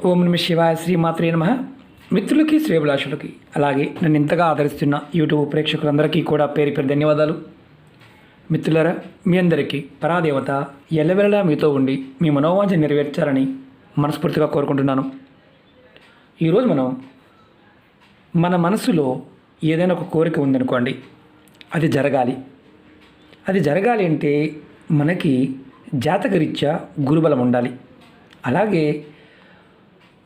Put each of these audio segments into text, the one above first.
ఓం నమ శివాయ, శ్రీమాత్రే నమః. మిత్రులకి, శ్రేభిలాషులకి, అలాగే నన్ను ఇంతగా ఆదరిస్తున్న యూట్యూబ్ ప్రేక్షకులందరికీ కూడా పేరు పేరు ధన్యవాదాలు. మిత్రులారా, మీ అందరికీ పరాదేవత ఎల్లవెల్లలా మీతో ఉండి మీ మనోవాంఛ నెరవేర్చాలని మనస్ఫూర్తిగా కోరుకుంటున్నాను. ఈరోజు మనం మన మనసులో ఏదైనా ఒక కోరిక ఉందనుకోండి, అది జరగాలి అంటే మనకి జాతకరీత్యా గురుబలం ఉండాలి. అలాగే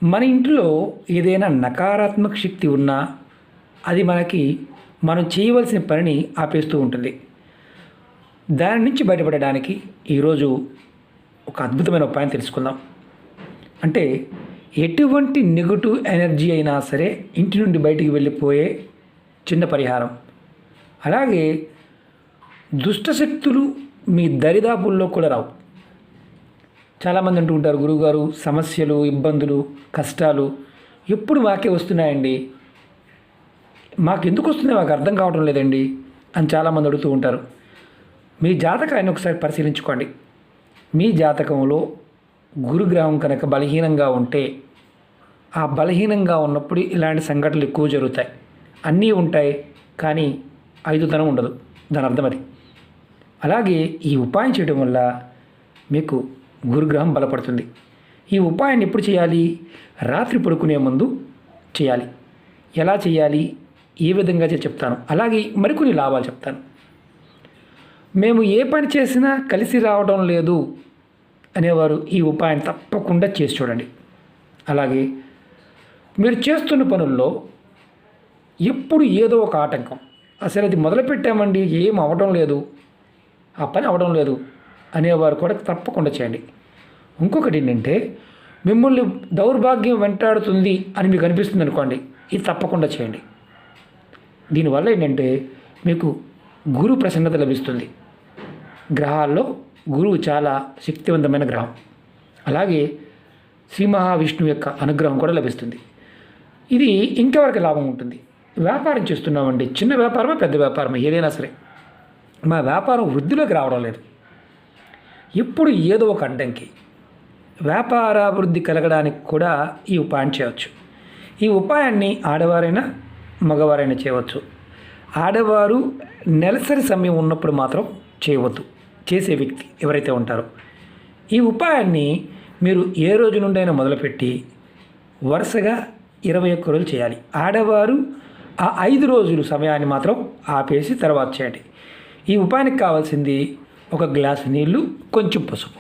మన ఇంట్లో ఏదైనా నకారాత్మక శక్తి ఉన్నా అది మనం చేయవలసిన పనిని ఆపేస్తూ ఉంటుంది. దాని నుంచి బయటపడడానికి ఈరోజు ఒక అద్భుతమైన ఉపాయం తెలుసుకుందాం. అంటే ఎటువంటి నెగటివ్ ఎనర్జీ అయినా సరే ఇంటి నుండి బయటికి వెళ్ళిపోయే చిన్న పరిహారం. అలాగే దుష్టశక్తులు మీ దరిదాపుల్లో కూడా రావు. చాలామంది అంటూ ఉంటారు, గురువుగారు సమస్యలు, ఇబ్బందులు, కష్టాలు ఎప్పుడు మాకే వస్తున్నాయండి, మాకు ఎందుకు వస్తున్నాయి మాకు అర్థం కావడం లేదండి అని చాలామంది అడుగుతూ ఉంటారు. మీ జాతకాన్ని ఒకసారి పరిశీలించుకోండి. మీ జాతకంలో గురుగ్రహం కనుక బలహీనంగా ఉంటే, ఆ బలహీనంగా ఉన్నప్పుడు ఇలాంటి సంఘటనలు ఎక్కువ జరుగుతాయి. అన్నీ ఉంటాయి కానీ ఐదుతనం ఉండదు, దాని అర్థం అది. అలాగే ఈ ఉపాయం చేయడం వల్ల మీకు గురుగ్రహం బలపడుతుంది. ఈ ఉపాయాన్ని ఎప్పుడు చేయాలి? రాత్రి పడుకునే ముందు చేయాలి. ఎలా చేయాలి, ఏ విధంగా చెప్తాను. అలాగే మరికొన్ని లాభాలు చెప్తాను. మేము ఏ పని చేసినా కలిసి రావడం లేదు అనేవారు ఈ ఉపాయాన్ని తప్పకుండా చేసి చూడండి. అలాగే మీరు చేస్తున్న పనుల్లో ఎప్పుడు ఏదో ఒక ఆటంకం, అసలు అది మొదలుపెట్టామండి ఏం అవ్వడం లేదు, ఆ పని అవ్వడం లేదు అనేవారు కూడా తప్పకుండా చేయండి. ఇంకొకటి ఏంటంటే, మిమ్మల్ని దౌర్భాగ్యం వెంటాడుతుంది అని మీకు అనిపిస్తుంది అనుకోండి, ఇది తప్పకుండా చేయండి. దీనివల్ల ఏంటంటే మీకు గురు ప్రసన్నత లభిస్తుంది. గ్రహాల్లో గురువు చాలా శక్తివంతమైన గ్రహం. అలాగే శ్రీ మహావిష్ణువు యొక్క అనుగ్రహం కూడా లభిస్తుంది. ఇది ఇంకెవరికి లాభం ఉంటుంది? వ్యాపారం చేస్తున్నామండి, చిన్న వ్యాపారమా పెద్ద వ్యాపారమా ఏదైనా సరే, మా వ్యాపారం వృద్ధిలోకి రావడం లేదు, ఎప్పుడు ఏదో ఒక అడ్డంకి. వ్యాపారాభివృద్ధి కలగడానికి కూడా ఈ ఉపాయం చేయవచ్చు. ఈ ఉపాయాన్ని ఆడవారైనా మగవారైనా చేయవచ్చు. ఆడవారు నెలసరి సమయం ఉన్నప్పుడు మాత్రం చేయవద్దు. చేసే వ్యక్తి ఎవరైతే ఉంటారో ఈ ఉపాయాన్ని మీరు ఏ రోజు నుండైనా మొదలుపెట్టి వరుసగా 21 రోజులు చేయాలి. ఆడవారు ఆ 5 రోజులు సమయాన్ని మాత్రం ఆపేసి తర్వాత చేయండి. ఈ ఉపాయానికి కావాల్సింది ఒక గ్లాసు నీళ్ళు, కొంచెం పసుపు.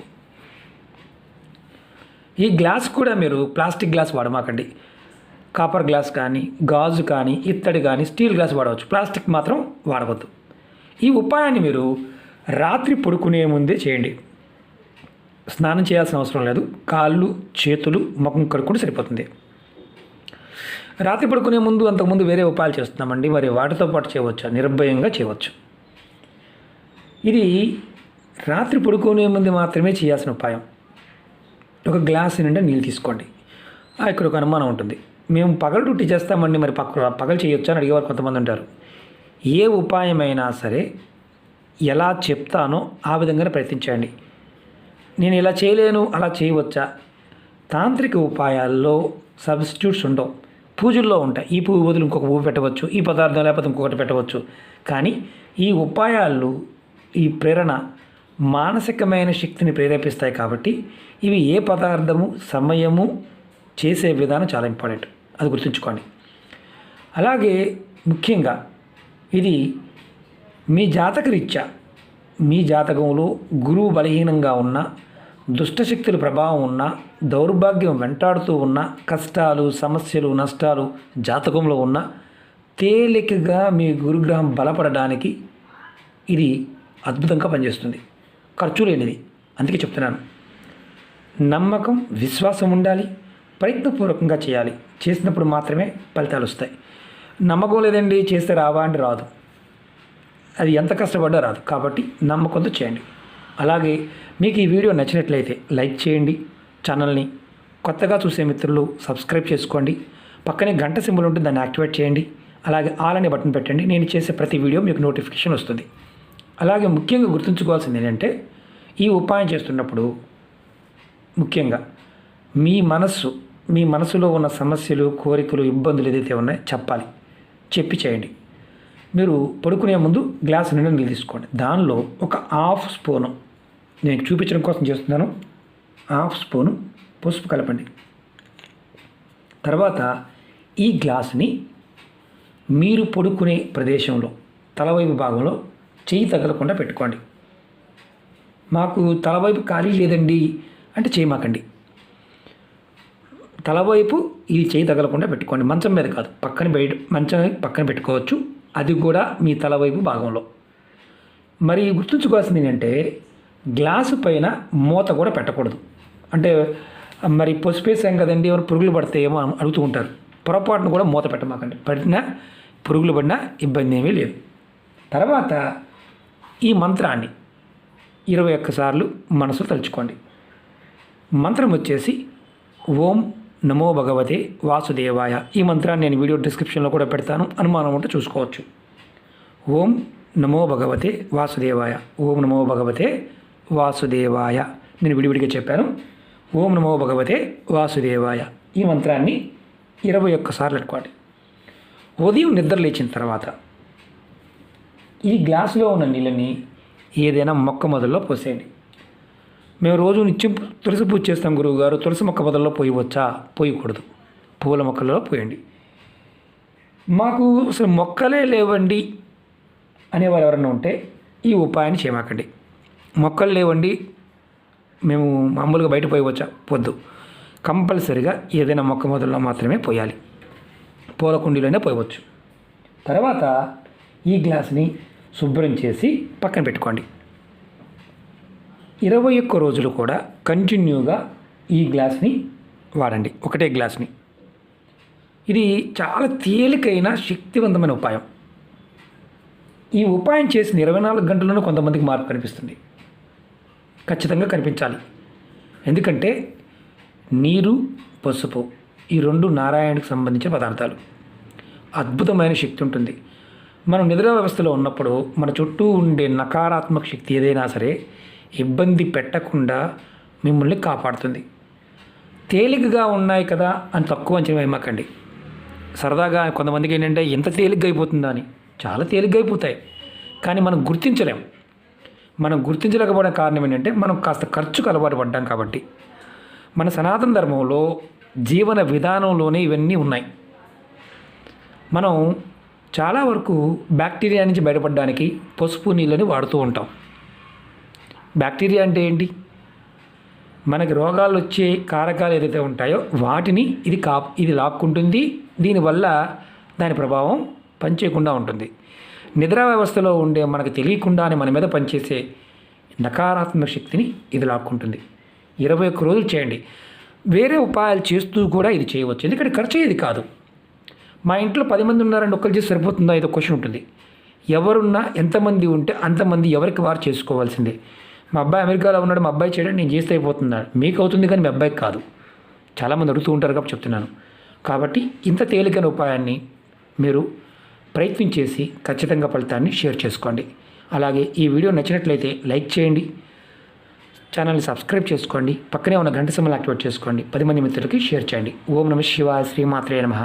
ఈ గ్లాస్ కూడా మీరు ప్లాస్టిక్ గ్లాస్ వాడమాకండి. కాపర్ గ్లాస్ కానీ, గాజు కానీ, ఇత్తడి కానీ, స్టీల్ గ్లాస్ వాడవచ్చు. ప్లాస్టిక్ మాత్రం వాడవద్దు. ఈ ఉపాయాన్ని మీరు రాత్రి పడుకునే ముందే చేయండి. స్నానం చేయాల్సిన అవసరం లేదు. కాళ్ళు, చేతులు, ముఖం కడుక్కుంటే సరిపోతుంది. రాత్రి పడుకునే ముందు అంతకుముందు వేరే ఉపాయాలు చేస్తున్నామండి, మరి వాటితో పాటు చేయవచ్చు, నిర్భయంగా చేయవచ్చు. ఇది రాత్రి పడుకునే ముందు మాత్రమే చేయాల్సిన ఉపాయం. ఒక గ్లాస్ నిండా నీళ్ళు తీసుకోండి. ఇక్కడ ఒక అనుమానం ఉంటుంది, మేము పగలు డ్యూటీ చేస్తామండి, మరి పగలు చేయొచ్చా అని అడిగేవారు కొంతమంది ఉంటారు. ఏ ఉపాయమైనా సరే ఎలా చెప్తానో ఆ విధంగానే ప్రయత్నించండి. నేను ఇలా చేయలేను, అలా చేయవచ్చా? తాంత్రిక ఉపాయాల్లో సబ్స్టిట్యూట్స్ ఉండవు, పూజల్లో ఉంటాయి. ఈ పువ్వు బదులు ఇంకొక పువ్వు పెట్టవచ్చు, ఈ పదార్థం లేకపోతే ఇంకొకటి పెట్టవచ్చు. కానీ ఈ ఉపాయాలు, ఈ ప్రేరణ మానసికమైన శక్తిని ప్రేరేపిస్తాయి. కాబట్టి ఇవి ఏ పదార్థము, సమయము, చేసే విధానం చాలా ఇంపార్టెంట్, అది గుర్తుంచుకోండి. అలాగే ముఖ్యంగా ఇది మీ జాతకరీత్యా, మీ జాతకంలో గురువు బలహీనంగా ఉన్న, దుష్టశక్తుల ప్రభావం ఉన్న, దౌర్భాగ్యం వెంటాడుతూ ఉన్న, కష్టాలు, సమస్యలు, నష్టాలు జాతకంలో ఉన్న, తేలికగా మీ గురుగ్రహం బలపడడానికి ఇది అద్భుతంగా పనిచేస్తుంది. ఖర్చు లేనిది. అందుకే చెప్తున్నాను, నమ్మకం, విశ్వాసం ఉండాలి, ప్రయత్నపూర్వకంగా చేయాలి. చేసినప్పుడు మాత్రమే ఫలితాలు వస్తాయి. నమ్మకం లేదండి, చేస్తే రావా అంటే రాదు, అది ఎంత కష్టపడ్డా రాదు. కాబట్టి నమ్మకంతో చేయండి. అలాగే మీకు ఈ వీడియో నచ్చినట్లయితే లైక్ చేయండి. ఛానల్ని కొత్తగా చూసే మిత్రులు సబ్స్క్రైబ్ చేసుకోండి. పక్కనే గంట సింబల్ ఉంటుంది, దాన్ని యాక్టివేట్ చేయండి. అలాగే ఆల్ అనే బటన్ పెట్టండి, నేను చేసే ప్రతి వీడియో మీకు నోటిఫికేషన్ వస్తుంది. అలాగే ముఖ్యంగా గుర్తుంచుకోవాల్సింది ఏంటంటే, ఈ ఉపాయం చేస్తున్నప్పుడు ముఖ్యంగా మీ మనస్సు, మీ మనసులో ఉన్న సమస్యలు, కోరికలు, ఇబ్బందులు ఏదైతే ఉన్నాయో చెప్పాలి. చెప్పి చేయండి. మీరు పడుకునే ముందు గ్లాస్ నిండా నీళ్ళు తీసుకోండి. దానిలో ఒక హాఫ్ స్పూను, నేను చూపించడం కోసం చేస్తున్నాను, హాఫ్ స్పూను పసుపు కలపండి. తర్వాత ఈ గ్లాసుని మీరు పడుకునే ప్రదేశంలో తలవైపు భాగంలో చెయ్యి తగలకుండా పెట్టుకోండి. మాకు తలవైపు ఖాళీ లేదండి అంటే చేయమాకండి. తలవైపు ఇది చేయి తగలకుండా పెట్టుకోండి. మంచం మీద కాదు, మంచం పక్కన పెట్టుకోవచ్చు, అది కూడా మీ తలవైపు భాగంలో. మరి గుర్తుంచుకోవాల్సింది ఏంటంటే గ్లాసు పైన మూత కూడా పెట్టకూడదు. అంటే మరి పసుపు వేసాం కదండి, ఎవరు పురుగులు పడతాయేమో అడుగుతూ ఉంటారు. పొరపాటును కూడా మూత పెట్టమాకండి. పడినా పురుగులు పడినా ఇబ్బంది ఏమీ లేదు. తర్వాత ఈ మంత్రాన్ని 21 సార్లు మనసు తలుచుకోండి. మంత్రం వచ్చేసి ఓం నమో భగవతే వాసుదేవాయ. ఈ మంత్రాన్ని నేను వీడియో డిస్క్రిప్షన్లో కూడా పెడతాను, అనుమానం ఉంటే చూసుకోవచ్చు. ఓం నమో భగవతే వాసుదేవాయ, ఓం నమో భగవతే వాసుదేవాయ. నేను విడివిడిగా చెప్పాను. ఓం నమో భగవతే వాసుదేవాయ. ఈ మంత్రాన్ని 21 సార్లు పెట్టుకోండి. ఉదయం నిద్ర లేచిన తర్వాత ఈ గ్లాసులో ఉన్న నీళ్ళని ఏదైనా మొక్క మొదల్లో పోసేయండి. మేము రోజు నిత్యం తులసి పూజ చేస్తాం గురువుగారు, తులసి మొక్క మొదల్లో పోయవచ్చా? పోయకూడదు. పూల మొక్కలలో పోయండి. మాకు అసలు మొక్కలే లేవండి అనేవారు ఎవరైనా ఉంటే ఈ ఉపాయాన్ని చేయమాకండి. మొక్కలు లేవండి, మేము మామూలుగా బయట పోయవచ్చా? పొద్దు. కంపల్సరిగా ఏదైనా మొక్క మొదల్లో మాత్రమే పోయాలి. పూల కుండీలోనే పోయవచ్చు. తర్వాత ఈ గ్లాస్ని శుభ్రం చేసి పక్కన పెట్టుకోండి. 21 రోజులు కూడా కంటిన్యూగా ఈ గ్లాస్ని వాడండి, ఒకటే గ్లాస్ని. ఇది చాలా తేలికైన శక్తివంతమైన ఉపాయం. ఈ ఉపాయం చేసిన 24 గంటల్లోనే కొంతమందికి మార్పు కనిపిస్తుంది. ఖచ్చితంగా కనిపించాలి. ఎందుకంటే నీరు, పసుపు ఈ 2 నారాయణుడికి సంబంధించిన పదార్థాలు. అద్భుతమైన శక్తి ఉంటుంది. మనం నిద్ర వ్యవస్థలో ఉన్నప్పుడు మన చుట్టూ ఉండే నకారాత్మక శక్తి ఏదైనా సరే ఇబ్బంది పెట్టకుండా మిమ్మల్ని కాపాడుతుంది. తేలికగా ఉన్నాయి కదా అని తక్కువ అంచనా వేయమాకండి. సరదాగా కొంతమందికి ఏంటంటే ఎంత తేలిగ్గా అయిపోతుందా అని. చాలా తేలిగ్గా అయిపోతాయి, కానీ మనం గుర్తించలేం. మనం గుర్తించలేకపోవడం కారణం ఏంటంటే మనం కాస్త ఖర్చుకు అలవాటు పడ్డాం కాబట్టి. మన సనాతన ధర్మంలో జీవన విధానంలోనే ఇవన్నీ ఉన్నాయి. మనం చాలా వరకు బ్యాక్టీరియా నుంచి బయటపడడానికి పసుపు నీళ్ళని వాడుతూ ఉంటాం. బ్యాక్టీరియా అంటే ఏంటి? మనకి రోగాలు వచ్చే కారకాలు ఏదైతే ఉంటాయో వాటిని ఇది లాక్కుంటుంది. దీనివల్ల దాని ప్రభావం పనిచేయకుండా ఉంటుంది. నిద్రా వ్యవస్థలో ఉండే మనకు తెలియకుండానే మన మీద పనిచేసే నకారాత్మక శక్తిని ఇది లాక్కుంటుంది. 21 రోజులు చేయండి. వేరే ఉపాయాలు చేస్తూ కూడా ఇది చేయవచ్చు, ఎందుకంటే ఖర్చు అయ్యేది కాదు. మా ఇంట్లో 10 మంది ఉన్నారండి, ఒక్కరు చేసి సరిపోతుందా? ఏదో క్వశ్చన్ ఉంటుంది. ఎవరున్నా ఎంతమంది ఉంటే అంతమంది ఎవరికి వారు చేసుకోవాల్సిందే. మా అబ్బాయి అమెరికాలో ఉన్నాడు, మా అబ్బాయి చేయడం నేను చేస్తే అయిపోతున్నాడు. మీకు అవుతుంది కానీ మీ అబ్బాయికి కాదు. చాలామంది అడుగుతూ ఉంటారు కాబట్టి చెప్తున్నాను. కాబట్టి ఇంత తేలికైన ఉపాయాన్ని మీరు ప్రయత్నం చేసి ఖచ్చితంగా ఫలితాన్ని షేర్ చేసుకోండి. అలాగే ఈ వీడియో నచ్చినట్లయితే లైక్ చేయండి, ఛానల్ని సబ్స్క్రైబ్ చేసుకోండి, పక్కనే ఉన్న గంట సింబల్ యాక్టివేట్ చేసుకోండి, 10 మంది మిత్రులకి షేర్ చేయండి. ఓం నమః శివాయ, శ్రీమాత్రే నమః.